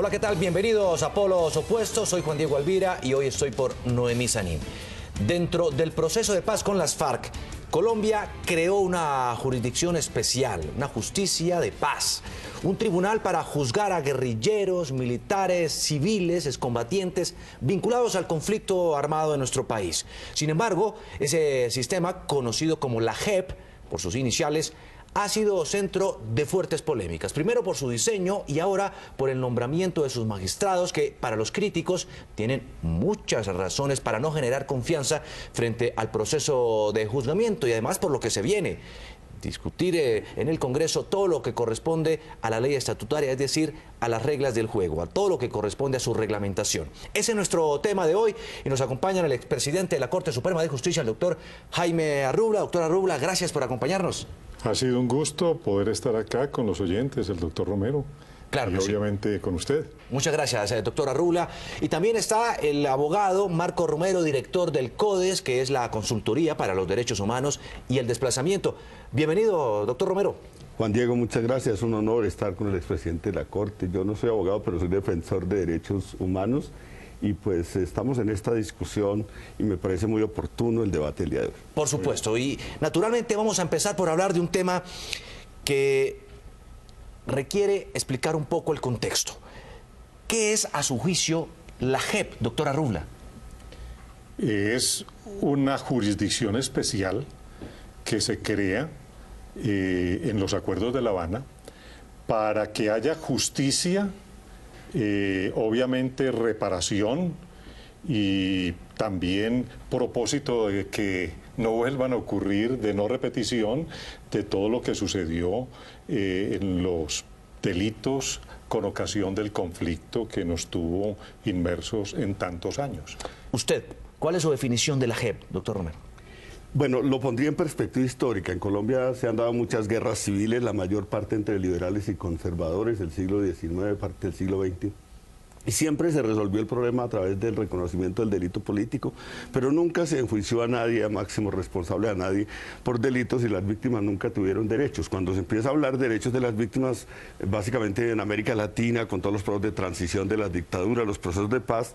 Hola, ¿qué tal? Bienvenidos a Polos Opuestos. Soy Juan Diego Alvira y hoy estoy por Noemí Sanín. Dentro del proceso de paz con las FARC, Colombia creó una jurisdicción especial, una justicia de paz, un tribunal para juzgar a guerrilleros, militares, civiles, excombatientes vinculados al conflicto armado de nuestro país. Sin embargo, ese sistema, conocido como la JEP, por sus iniciales, ha sido centro de fuertes polémicas. Primero por su diseño y ahora por el nombramiento de sus magistrados que, para los críticos, tienen muchas razones para no generar confianza frente al proceso de juzgamiento y además por lo que se viene. Discutir en el Congreso todo lo que corresponde a la ley estatutaria, es decir, a las reglas del juego, a todo lo que corresponde a su reglamentación. Ese es nuestro tema de hoy y nos acompaña el expresidente de la Corte Suprema de Justicia, el doctor Jaime Arrubla. Doctor Arrubla, gracias por acompañarnos. Ha sido un gusto poder estar acá con los oyentes, el doctor Romero. Claro y obviamente sí, con usted. Muchas gracias, doctor Arrubla. Y también está el abogado Marco Romero, director del CODES, que es la Consultoría para los Derechos Humanos y el Desplazamiento. Bienvenido, doctor Romero. Juan Diego, muchas gracias. Es un honor estar con el expresidente de la Corte. Yo no soy abogado, pero soy defensor de derechos humanos. Y pues estamos en esta discusión y me parece muy oportuno el debate del día de hoy. Por supuesto. Y naturalmente vamos a empezar por hablar de un tema que requiere explicar un poco el contexto. ¿Qué es, a su juicio, la JEP, doctor Arrubla? Es una jurisdicción especial que se crea en los acuerdos de La Habana para que haya justicia, obviamente reparación y también propósito de que no vuelvan a ocurrir, de no repetición de todo lo que sucedió en los delitos con ocasión del conflicto que nos tuvo inmersos en tantos años. Usted, ¿cuál es su definición de la JEP, doctor Romero? Bueno, lo pondría en perspectiva histórica. En Colombia se han dado muchas guerras civiles, la mayor parte entre liberales y conservadores, del siglo XIX, parte del siglo XX. Y siempre se resolvió el problema a través del reconocimiento del delito político, pero nunca se enjuició a nadie, a máximo responsable a nadie, por delitos y las víctimas nunca tuvieron derechos. Cuando se empieza a hablar de derechos de las víctimas, básicamente en América Latina, con todos los procesos de transición de las dictaduras, los procesos de paz,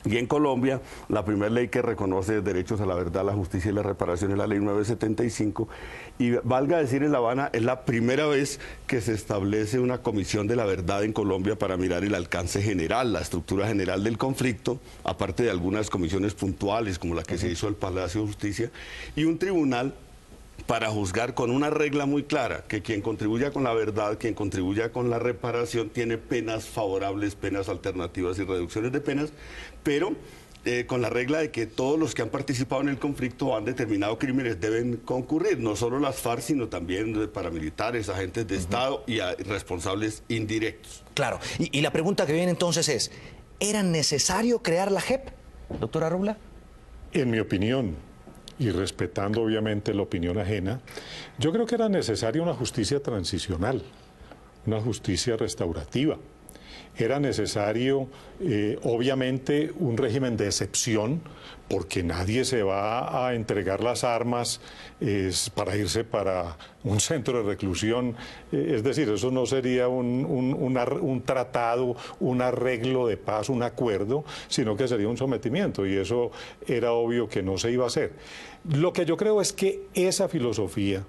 y en Colombia, la primera ley que reconoce derechos a la verdad, la justicia y la reparación es la ley 975. Y valga decir, en La Habana es la primera vez que se establece una comisión de la verdad en Colombia para mirar el alcance general, la estructura general del conflicto, aparte de algunas comisiones puntuales como la que se hizo al Palacio de Justicia, y un tribunal para juzgar con una regla muy clara, que quien contribuya con la verdad, quien contribuya con la reparación, tiene penas favorables, penas alternativas y reducciones de penas, pero con la regla de que todos los que han participado en el conflicto o han determinado crímenes deben concurrir, no solo las FARC, sino también paramilitares, agentes de Estado y responsables indirectos. Claro, y la pregunta que viene entonces es, ¿era necesario crear la JEP, doctor Arrubla? En mi opinión, y respetando obviamente la opinión ajena, yo creo que era necesaria una justicia transicional, una justicia restaurativa. Era necesario, obviamente, un régimen de excepción, porque nadie se va a entregar las armas para irse para un centro de reclusión. Es decir, eso no sería un tratado, un arreglo de paz, un acuerdo, sino que sería un sometimiento, y eso era obvio que no se iba a hacer. Lo que yo creo es que esa filosofía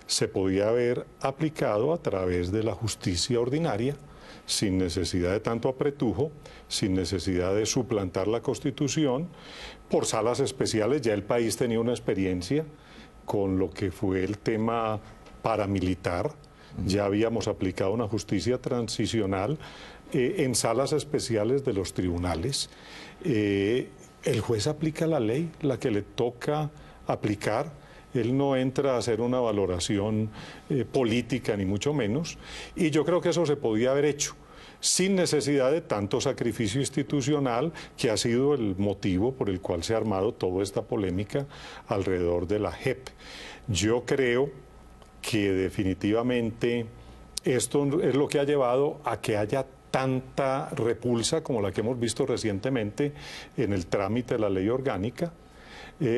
se podía haber aplicado a través de la justicia ordinaria, sin necesidad de tanto apretujo, sin necesidad de suplantar la Constitución, por salas especiales. Ya el país tenía una experiencia con lo que fue el tema paramilitar, ya habíamos aplicado una justicia transicional en salas especiales de los tribunales. El juez aplica la ley, la que le toca aplicar. Él no entra a hacer una valoración política, ni mucho menos, y yo creo que eso se podía haber hecho sin necesidad de tanto sacrificio institucional, que ha sido el motivo por el cual se ha armado toda esta polémica alrededor de la JEP. Yo creo que definitivamente esto es lo que ha llevado a que haya tanta repulsa como la que hemos visto recientemente en el trámite de la ley orgánica.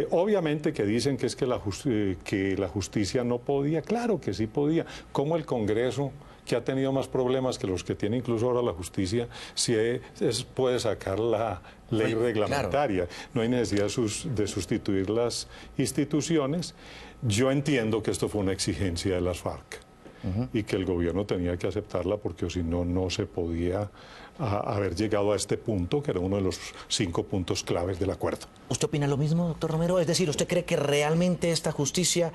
Obviamente que dicen que es que la justicia no podía. Claro que sí podía. ¿Cómo el Congreso, que ha tenido más problemas que los que tiene incluso ahora la justicia, puede sacar la ley reglamentaria. Claro. No hay necesidad de sustituir las instituciones. Yo entiendo que esto fue una exigencia de las FARC y que el gobierno tenía que aceptarla porque si no, no se podía haber llegado a este punto, que era uno de los 5 puntos claves del acuerdo. ¿Usted opina lo mismo, doctor Romero? Es decir, ¿usted cree que realmente esta justicia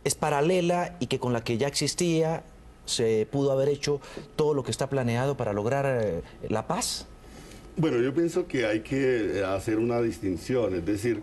es paralela y que con la que ya existía se pudo haber hecho todo lo que está planeado para lograr la paz? Bueno, yo pienso que hay que hacer una distinción, es decir,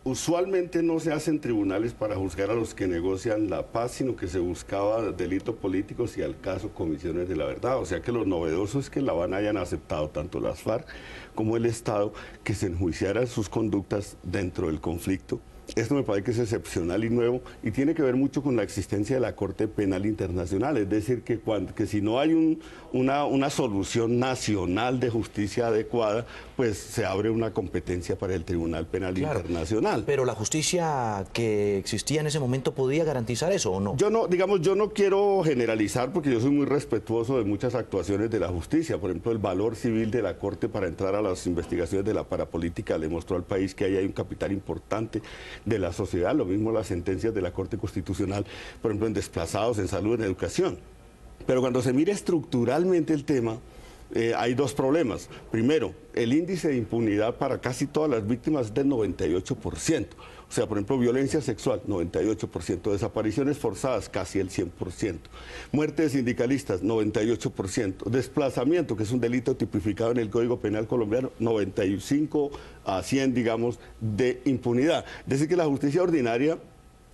usualmente no se hacen tribunales para juzgar a los que negocian la paz, sino que se buscaba delitos políticos y al caso comisiones de la verdad. O sea que lo novedoso es que la Habana hayan aceptado tanto las FARC como el Estado que se enjuiciaran sus conductas dentro del conflicto. Esto me parece que es excepcional y nuevo y tiene que ver mucho con la existencia de la Corte Penal Internacional, es decir, que si no hay una solución nacional de justicia adecuada, pues se abre una competencia para el Tribunal Penal Internacional. Pero la justicia que existía en ese momento podía garantizar eso, ¿o no? Yo no quiero generalizar porque yo soy muy respetuoso de muchas actuaciones de la justicia. Por ejemplo, el valor civil de la Corte para entrar a las investigaciones de la parapolítica le mostró al país que ahí hay un capital importante de la sociedad, lo mismo las sentencias de la Corte Constitucional, por ejemplo, en desplazados, en salud, en educación. Pero cuando se mira estructuralmente el tema, hay 2 problemas. Primero, el índice de impunidad para casi todas las víctimas es del 98%. O sea, por ejemplo, violencia sexual, 98%. Desapariciones forzadas, casi el 100%. Muerte de sindicalistas, 98%. Desplazamiento, que es un delito tipificado en el Código Penal colombiano, 95 a 100, digamos, de impunidad. Es decir, que la justicia ordinaria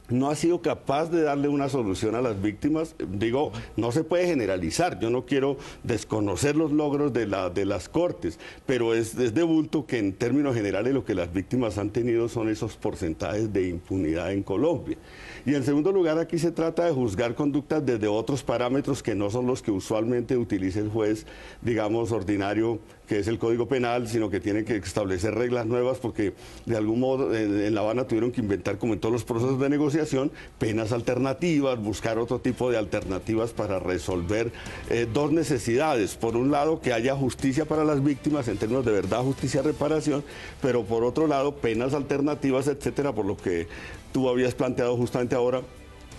no ha sido capaz de darle una solución a las víctimas. Digo, no se puede generalizar, yo no quiero desconocer los logros de las Cortes, pero es de bulto que en términos generales lo que las víctimas han tenido son esos porcentajes de impunidad en Colombia. Y en segundo lugar, aquí se trata de juzgar conductas desde otros parámetros que no son los que usualmente utiliza el juez, digamos, ordinario, que es el Código Penal, sino que tiene que establecer reglas nuevas porque de algún modo en La Habana tuvieron que inventar, como en todos los procesos de negociación, penas alternativas, buscar otro tipo de alternativas para resolver 2 necesidades. Por un lado, que haya justicia para las víctimas en términos de verdad, justicia, reparación, pero por otro lado, penas alternativas, etcétera, por lo que tú habías planteado justamente ahora,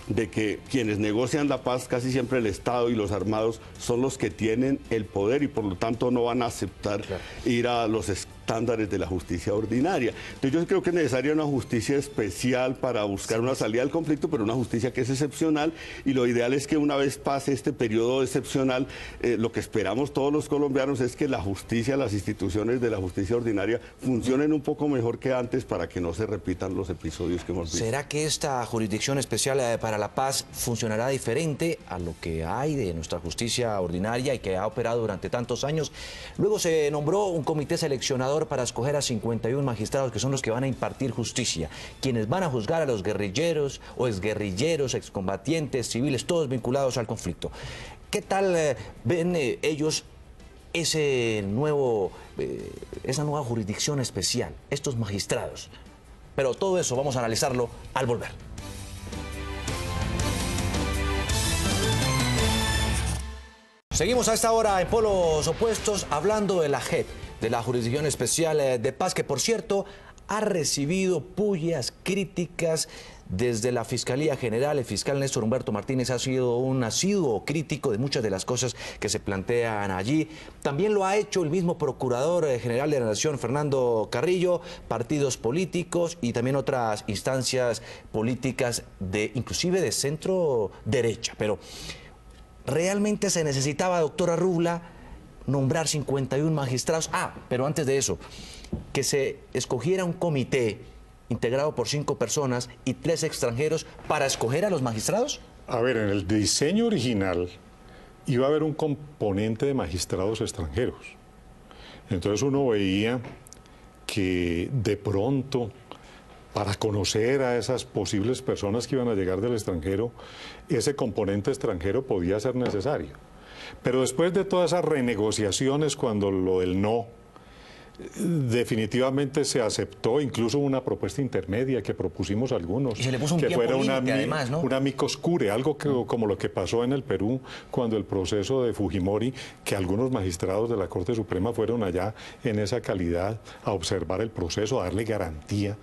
de que quienes negocian la paz, casi siempre el Estado y los armados, son los que tienen el poder y por lo tanto no van a aceptar ir a los estándares de la justicia ordinaria. Entonces yo creo que es necesaria una justicia especial para buscar una salida al conflicto, pero una justicia que es excepcional, y lo ideal es que una vez pase este periodo excepcional, lo que esperamos todos los colombianos es que la justicia, las instituciones de la justicia ordinaria funcionen un poco mejor que antes para que no se repitan los episodios que hemos visto. ¿Será que esta jurisdicción especial para la paz funcionará diferente a lo que hay de nuestra justicia ordinaria y que ha operado durante tantos años? Luego se nombró un comité seleccionador para escoger a 51 magistrados que son los que van a impartir justicia, quienes van a juzgar a los guerrilleros o exguerrilleros, excombatientes, civiles, todos vinculados al conflicto. ¿Qué tal ven ellos esa nueva jurisdicción especial, estos magistrados? Pero todo eso vamos a analizarlo al volver. Seguimos a esta hora en polos opuestos hablando de la JEP, de la Jurisdicción Especial de Paz, que por cierto ha recibido pullas, críticas desde la Fiscalía General. El fiscal Néstor Humberto Martínez ha sido un asiduo crítico de muchas de las cosas que se plantean allí. También lo ha hecho el mismo Procurador General de la Nación, Fernando Carrillo, partidos políticos y también otras instancias políticas, inclusive de centro derecha. Pero realmente se necesitaba, doctora Rubla, nombrar 51 magistrados. Pero antes de eso, que se escogiera un comité integrado por 5 personas y 3 extranjeros para escoger a los magistrados. A ver, en el diseño original iba a haber un componente de magistrados extranjeros. Entonces uno veía que de pronto, para conocer a esas posibles personas que iban a llegar del extranjero, ese componente extranjero podía ser necesario. Pero después de todas esas renegociaciones, cuando lo del no, definitivamente se aceptó incluso una propuesta intermedia que propusimos algunos, y se le puso un que tiempo fuera límite, además, ¿no? una amicus curiae, algo como lo que pasó en el Perú cuando el proceso de Fujimori, que algunos magistrados de la Corte Suprema fueron allá en esa calidad a observar el proceso, a darle garantía.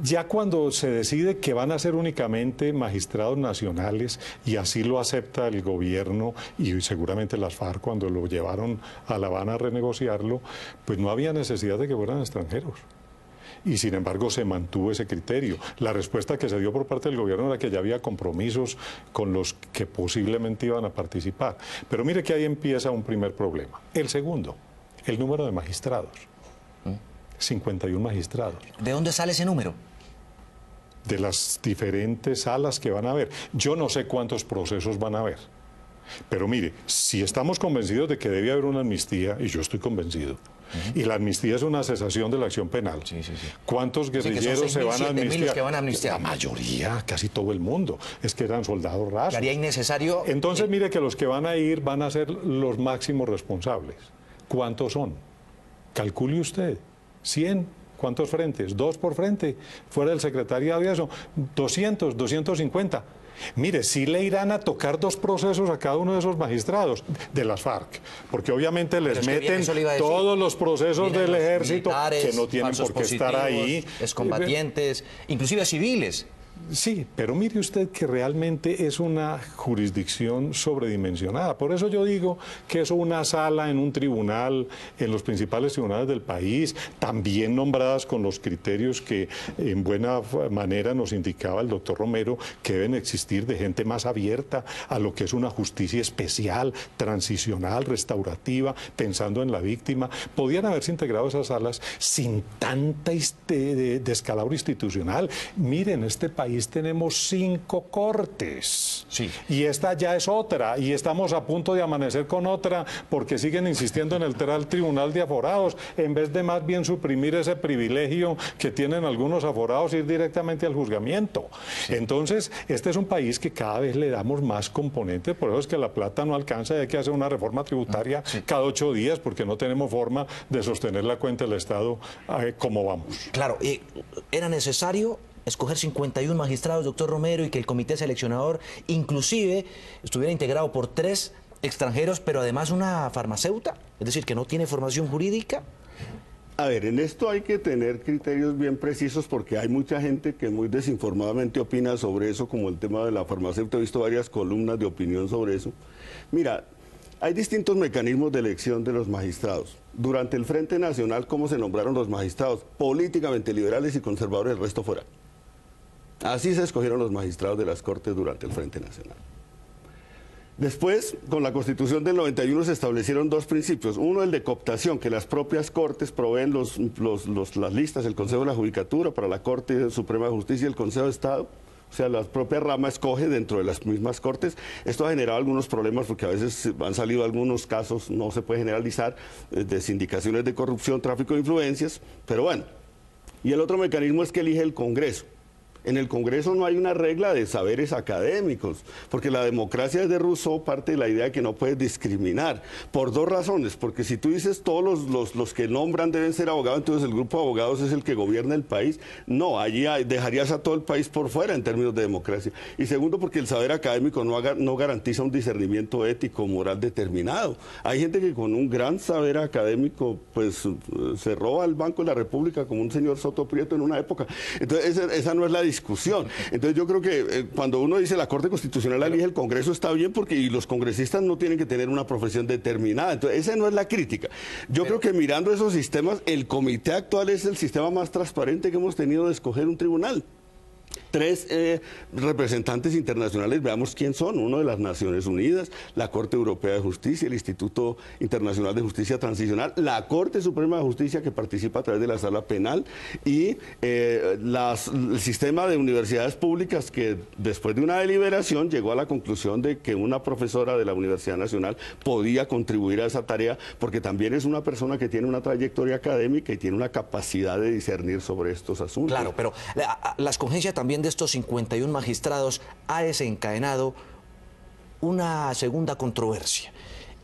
Ya cuando se decide que van a ser únicamente magistrados nacionales, y así lo acepta el gobierno y seguramente las FARC cuando lo llevaron a La Habana a renegociarlo, pues no había necesidad de que fueran extranjeros. Y sin embargo se mantuvo ese criterio. La respuesta que se dio por parte del gobierno era que ya había compromisos con los que posiblemente iban a participar. Pero mire que ahí empieza un primer problema. El segundo, el número de magistrados. 51 magistrados. ¿De dónde sale ese número? De las diferentes salas que van a haber. Yo no sé cuántos procesos van a haber. Pero mire, si estamos convencidos de que debe haber una amnistía, y yo estoy convencido, y la amnistía es una cesación de la acción penal, ¿cuántos guerrilleros se van a amnistiar? La mayoría, casi todo el mundo. Es que eran soldados rasos. ¿Qué haría innecesario? Entonces mire que los que van a ir van a ser los máximos responsables. ¿Cuántos son? Calcule usted. 100. ¿Cuántos frentes? 2 por frente. Fuera del secretariado y eso, 200, 250. Mire, sí le irán a tocar 2 procesos a cada uno de esos magistrados de las FARC, porque obviamente les meten todos los procesos del ejército que no tienen por qué estar ahí. Excombatientes, inclusive civiles. Sí, pero mire usted que realmente es una jurisdicción sobredimensionada. Por eso yo digo que es una sala en un tribunal, en los principales tribunales del país, también nombradas con los criterios que en buena manera nos indicaba el doctor Romero, que deben existir de gente más abierta a lo que es una justicia especial, transicional, restaurativa, pensando en la víctima. Podían haberse integrado esas salas sin tanta descalabro institucional. Miren, este país tenemos 5 cortes, y esta ya es otra, y estamos a punto de amanecer con otra, porque siguen insistiendo en el tribunal de aforados, en vez de más bien suprimir ese privilegio que tienen algunos aforados, ir directamente al juzgamiento. Entonces, este es un país que cada vez le damos más componentes, por eso es que la plata no alcanza, hay que hacer una reforma tributaria cada 8 días, porque no tenemos forma de sostener la cuenta del Estado como vamos. Claro, era necesario escoger 51 magistrados, doctor Romero, y que el comité seleccionador inclusive estuviera integrado por 3 extranjeros, pero además una farmacéutica, es decir, que no tiene formación jurídica. A ver, en esto hay que tener criterios bien precisos porque hay mucha gente que muy desinformadamente opina sobre eso, como el tema de la farmacéutica. He visto varias columnas de opinión sobre eso. Mira, hay distintos mecanismos de elección de los magistrados. Durante el Frente Nacional, ¿cómo se nombraron los magistrados? Políticamente liberales y conservadores, el resto fuera. Así se escogieron los magistrados de las Cortes durante el Frente Nacional. Después, con la Constitución del 91 se establecieron 2 principios. Uno, el de cooptación, que las propias Cortes proveen las listas, el Consejo de la Judicatura para la Corte Suprema de Justicia y el Consejo de Estado. O sea, la propia rama escoge dentro de las mismas Cortes. Esto ha generado algunos problemas porque a veces han salido algunos casos, no se puede generalizar, de sindicaciones de corrupción, tráfico de influencias, pero bueno. Y el otro mecanismo es que elige el Congreso. En el Congreso no hay una regla de saberes académicos, porque la democracia desde Rousseau parte de la idea de que no puedes discriminar, por 2 razones, porque si tú dices todos los que nombran deben ser abogados, entonces el grupo de abogados es el que gobierna el país. No, allí dejarías a todo el país por fuera en términos de democracia. Y segundo, porque el saber académico no garantiza un discernimiento ético, moral determinado. Hay gente que con un gran saber académico, pues se roba el Banco de la República como un señor Soto Prieto en una época. Entonces esa no es la discusión. Entonces yo creo que cuando uno dice la Corte Constitucional elige el Congreso está bien porque y los congresistas no tienen que tener una profesión determinada. Entonces esa no es la crítica. Yo creo que mirando esos sistemas, el comité actual es el sistema más transparente que hemos tenido de escoger un tribunal. 3 representantes internacionales, veamos quién son: uno de las Naciones Unidas, la Corte Europea de Justicia, el Instituto Internacional de Justicia Transicional, la Corte Suprema de Justicia que participa a través de la Sala Penal y el sistema de universidades públicas que después de una deliberación llegó a la conclusión de que una profesora de la Universidad Nacional podía contribuir a esa tarea porque también es una persona que tiene una trayectoria académica y tiene una capacidad de discernir sobre estos asuntos. Claro, pero la escogencia también de estos 51 magistrados ha desencadenado una segunda controversia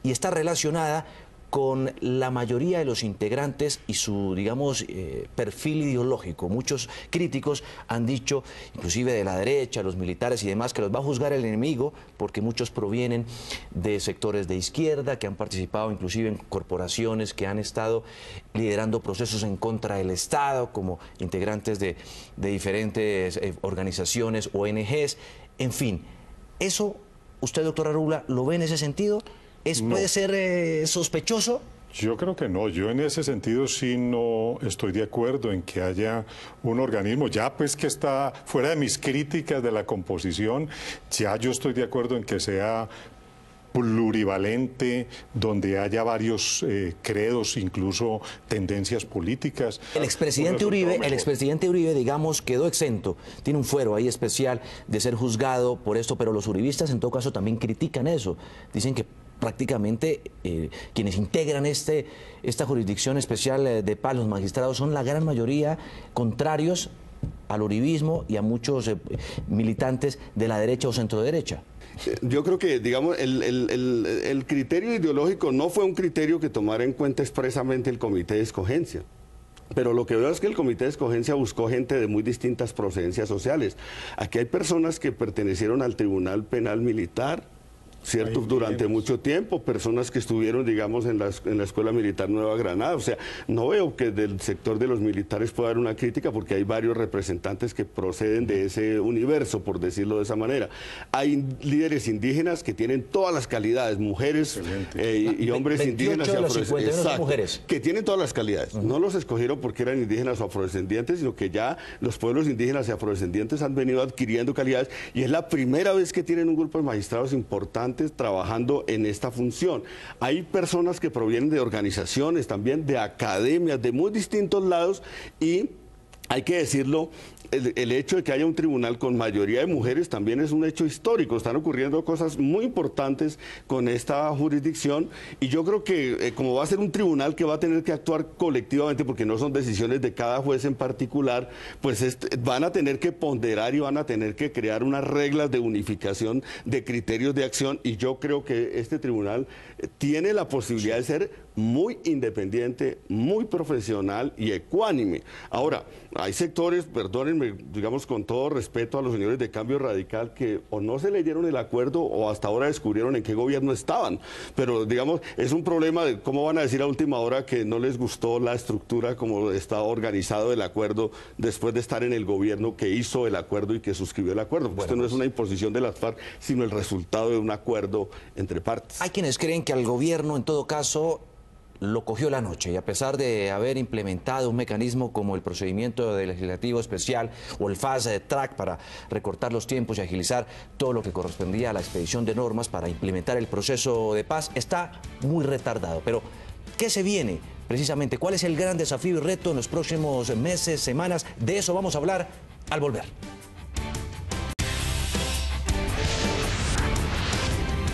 y está relacionada con la mayoría de los integrantes y su, digamos, perfil ideológico. Muchos críticos han dicho, inclusive de la derecha, los militares y demás, que los va a juzgar el enemigo porque muchos provienen de sectores de izquierda, que han participado inclusive en corporaciones que han estado liderando procesos en contra del Estado, como integrantes de diferentes organizaciones, ONGs, en fin. ¿Eso usted, doctora Rubla, lo ve en ese sentido? ¿Puede ser sospechoso? Yo creo que no. Yo en ese sentido sí no estoy de acuerdo en que haya un organismo, ya pues que está fuera de mis críticas de la composición, ya yo estoy de acuerdo en que sea plurivalente, donde haya varios credos, incluso tendencias políticas. El expresidente Uribe, digamos, quedó exento, tiene un fuero ahí especial de ser juzgado por esto, pero los uribistas en todo caso también critican eso, dicen que prácticamente quienes integran esta jurisdicción especial de paz, los magistrados, son la gran mayoría contrarios al uribismo y a muchos militantes de la derecha o centroderecha. Yo creo que, digamos, el criterio ideológico no fue un criterio que tomara en cuenta expresamente el Comité de Escogencia. Pero lo que veo es que el Comité de Escogencia buscó gente de muy distintas procedencias sociales. Aquí hay personas que pertenecieron al Tribunal Penal Militar, ¿cierto? Durante mucho tiempo, personas que estuvieron, digamos, en la Escuela Militar Nueva Granada. O sea, no veo que del sector de los militares pueda haber una crítica porque hay varios representantes que proceden de ese universo, por decirlo de esa manera. Hay líderes indígenas que tienen todas las calidades, mujeres y hombres indígenas y afrodescendientes, que tienen todas las calidades. No los escogieron porque eran indígenas o afrodescendientes, sino que ya los pueblos indígenas y afrodescendientes han venido adquiriendo calidades y es la primera vez que tienen un grupo de magistrados importante trabajando en esta función. Hay personas que provienen de organizaciones, también de academias, de muy distintos lados y hay que decirlo, el hecho de que haya un tribunal con mayoría de mujeres también es un hecho histórico. Están ocurriendo cosas muy importantes con esta jurisdicción y yo creo que como va a ser un tribunal que va a tener que actuar colectivamente porque no son decisiones de cada juez en particular, pues van a tener que ponderar y van a tener que crear unas reglas de unificación de criterios de acción y yo creo que este tribunal tiene la posibilidad de ser muy independiente, muy profesional y ecuánime. Ahora, hay sectores, perdónenme, digamos con todo respeto a los señores de Cambio Radical, que o no se leyeron el acuerdo o hasta ahora descubrieron en qué gobierno estaban. Pero, digamos, es un problema de cómo van a decir a última hora que no les gustó la estructura como está organizado el acuerdo después de estar en el gobierno que hizo el acuerdo y que suscribió el acuerdo. Porque esto no es una imposición de las FARC, sino el resultado de un acuerdo entre partes. Hay quienes creen que al gobierno, en todo caso, lo cogió la noche y a pesar de haber implementado un mecanismo como el procedimiento de legislativo especial o el fast track para recortar los tiempos y agilizar todo lo que correspondía a la expedición de normas para implementar el proceso de paz, está muy retardado. Pero, ¿qué se viene precisamente? ¿Cuál es el gran desafío y reto en los próximos meses, semanas? De eso vamos a hablar al volver.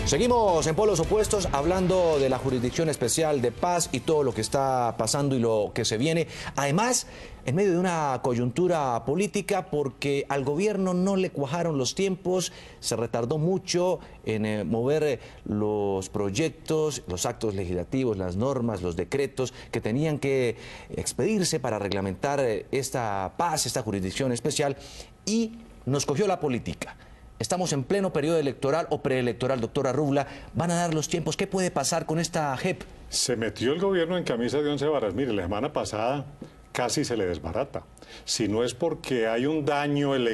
Seguimos en polos opuestos hablando de la Jurisdicción Especial de Paz y todo lo que está pasando y lo que se viene. Además, en medio de una coyuntura política porque al gobierno no le cuajaron los tiempos, se retardó mucho en mover los proyectos, los actos legislativos, las normas, los decretos que tenían que expedirse para reglamentar esta paz, esta Jurisdicción Especial y nos cogió la política. Estamos en pleno periodo electoral o preelectoral, doctora Rubla. ¿Van a dar los tiempos? ¿Qué puede pasar con esta JEP? Se metió el gobierno en camisa de 11 varas. Mire, la semana pasada casi se le desbarata. Si no es porque hay un daño en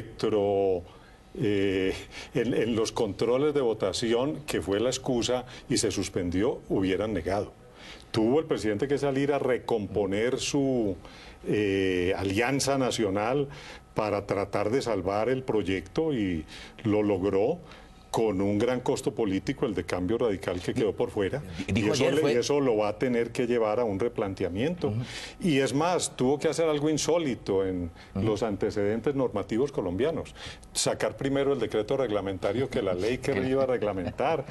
los controles de votación, que fue la excusa y se suspendió, hubieran negado. Tuvo el presidente que salir a recomponer su alianza nacional para tratar de salvar el proyecto y lo logró con un gran costo político, el de Cambio Radical que quedó por fuera, y eso lo va a tener que llevar a un replanteamiento. Y es más, tuvo que hacer algo insólito en los antecedentes normativos colombianos, sacar primero el decreto reglamentario que la ley que iba a reglamentar,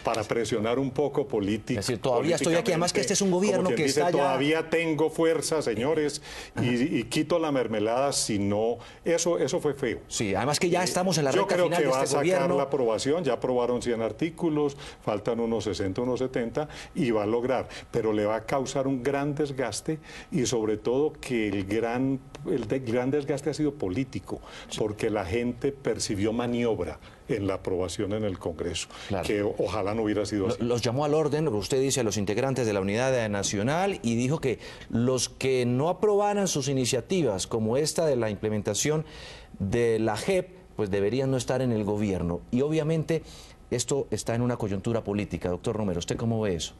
para presionar un poco política. Es decir, todavía estoy aquí, además que este es un gobierno que dice, está ya... Todavía tengo fuerza, señores, y quito la mermelada, si no... Eso fue feo. Sí, además que ya estamos en la recta final de este gobierno. La aprobación aprobación, ya aprobaron 100 artículos, faltan unos 60, unos 70, y va a lograr, pero le va a causar un gran desgaste y sobre todo que el gran desgaste ha sido político, porque la gente percibió maniobra en la aprobación en el Congreso, claro, que ojalá no hubiera sido así. Los llamó al orden, usted dice, a los integrantes de la Unidad Nacional, y dijo que los que no aprobaran sus iniciativas, como esta de la implementación de la JEP, pues deberían no estar en el gobierno. Y obviamente esto está en una coyuntura política. Doctor Romero, ¿usted cómo ve eso?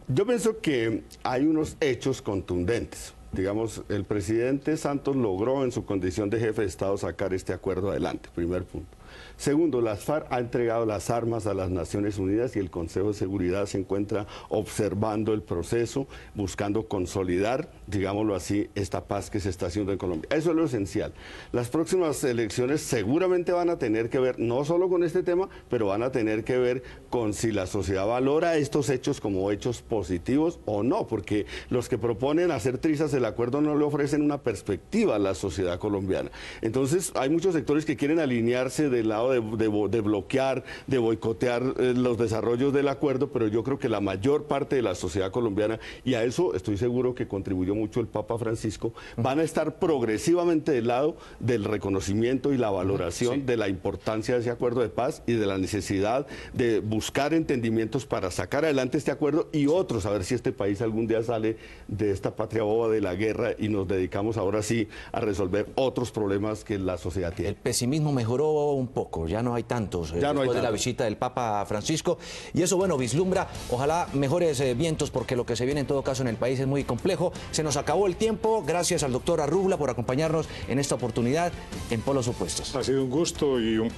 Yo pienso que hay unos hechos contundentes. Digamos, el presidente Santos logró en su condición de jefe de Estado sacar este acuerdo adelante, primer punto. Segundo, las FARC ha entregado las armas a las Naciones Unidas y el Consejo de Seguridad se encuentra observando el proceso, buscando consolidar, digámoslo así, esta paz que se está haciendo en Colombia. Eso es lo esencial. Las próximas elecciones seguramente van a tener que ver, no solo con este tema, pero van a tener que ver con si la sociedad valora estos hechos como hechos positivos o no, porque los que proponen hacer trizas el acuerdo no le ofrecen una perspectiva a la sociedad colombiana. Entonces, hay muchos sectores que quieren alinearse del lado de bloquear, de boicotear los desarrollos del acuerdo, pero yo creo que la mayor parte de la sociedad colombiana, y a eso estoy seguro que contribuyó mucho el Papa Francisco, van a estar progresivamente del lado del reconocimiento y la valoración de la importancia de ese acuerdo de paz y de la necesidad de buscar entendimientos para sacar adelante este acuerdo y otros, a ver si este país algún día sale de esta patria boba de la guerra y nos dedicamos ahora sí a resolver otros problemas que la sociedad tiene. El pesimismo mejoró un poco, ya no hay tantos después de la visita del Papa Francisco, y eso, bueno, vislumbra, ojalá mejores vientos, porque lo que se viene en todo caso en el país es muy complejo. Se nos acabó el tiempo, gracias al doctor Arrubla por acompañarnos en esta oportunidad en Polos Opuestos. Ha sido un gusto y un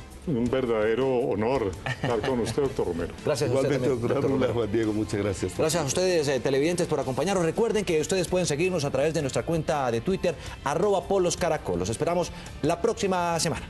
verdadero honor estar con usted, doctor Romero. Gracias a usted también, doctor Arrubla, Juan Diego, muchas gracias. Gracias a ustedes, televidentes, por acompañarnos. Recuerden que ustedes pueden seguirnos a través de nuestra cuenta de Twitter, @poloscaracol. Los esperamos la próxima semana.